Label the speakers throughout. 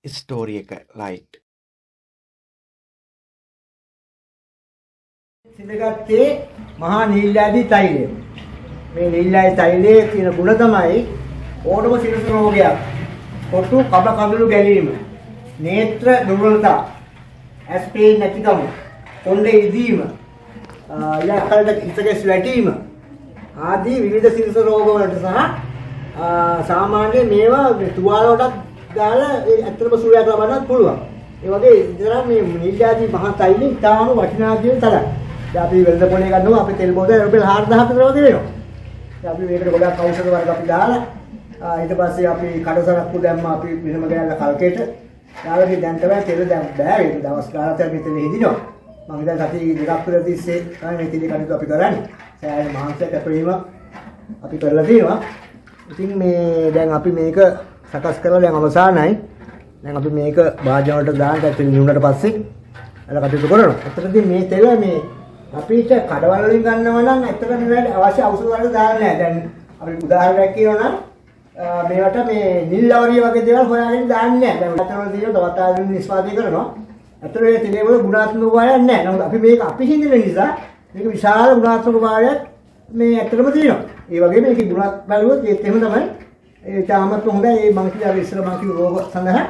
Speaker 1: Story එක light.
Speaker 2: සිඳගත්තේ මහා නිල්ලාදී තෛලය. මේ නිල්ලාදී තෛලයේ තියෙන ගුණ තමයි ඕනම සිරස රෝගයක්, කොටු කබ කඳුළු ගැලීම, නේත්‍ර දුර්වලතා, ඇස් පේන්නේ නැතිකම, කොණ්ඩේ ඉදීම, ඊළඟට හිතකෙස් වැටීම ආදී විවිධ සිරස රෝග වලට සහ සාමාන්‍ය මේවා තුවාල වලට දාලා ඇත්තටම සුවයක් ලබන්නත් පුළුවන්. ඒ වගේ ඉතින් මේ නිල්ලාදී මහා තෛලය ඉතාම වටිනා කියන තරම්. දැන් අපි වෙළඳ පොලේ ගන්නවා අපි තෙල් බෝතල් රුපියල් 4000 විතර වගේ වෙනවා. දැන් අපි මේකට ගොඩක් ඖෂධ වර්ග අපි දාලා ඊට පස්සේ අපි කඩසරක්කු දැම්ම අපි වෙනම ගෑනලා කල්කේට දාලා ඉතින් දැන් තමයි තෙල් දැන් බෑ ඒක දවස් ගානක් මෙතන හිදිනවා. මම දැන් සති දෙකක් විතර තිස්සේ තමයි මේ තෙල් කටයුතු අපි කරන්නේ. සෑහෙන මහන්සියක් අපේම අපි කරලා තියෙනවා. ඉතින් මේ දැන් අපි මේක සකස් කරලා දැන් අවසానයි. දැන් අපි මේක භාජන වලට දාන්න ඇතුළේ නිවුනට පස්සේ අර කටයුතු කරනවා. අතරදී මේ තෙල මේ අපිට කඩවල වලින් ගන්නව නම් ඇත්තටම මේවට අවශ්‍ය ඖෂධ වර්ග දාන්න නැහැ. දැන් අපි උදාහරණයක් කියනවා නම් මේවට මේ නිල් ලවරිය වගේ දේවල් හොයාගෙන දාන්නේ නැහැ. දැන් අතන තියෙන තවත් ආයුධ නිෂ්පාදනය කරනවා. අතන මේ තෙලේ වල ගුණාත්මක භාවයක් නැහැ. නමුත් අපි මේක අපි හිඳින නිසා මේක විශාල ගුණාත්මක භාවයක් මේ ඇත්තටම තියෙනවා. ඒ වගේම මේකේ ගුණත් බලුවොත් ඒත් එහෙම තමයි. ඒ තාමත් හොඳයි. මේ මං කිව්වා ඉස්සර මං කිව්ව රෝග සඳහා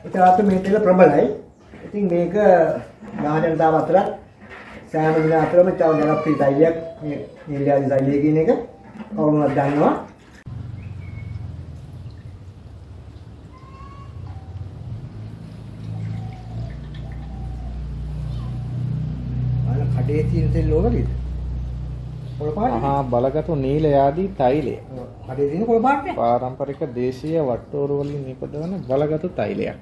Speaker 2: ඒතරත් මේ තෙල ප්‍රබලයි. ඉතින් මේක නාජනතාව අතර සෑම දින අතරම තව ජනප්‍රිය තෛලයක් මේ නිල්ලාදී තෛලය කියන එක කවුරුත් දන්නවා. අර කඩේ තියෙන තෙල් ඕකද? කොළ පාට.
Speaker 1: මහා බලගතු නීල යාදී තෛලය.
Speaker 2: කඩේ තියෙන කොළ පාට නේ.
Speaker 1: පාරම්පරික දේශීය වට්ටෝරු වලින් නිපදවන බලගතු තෛලයක්.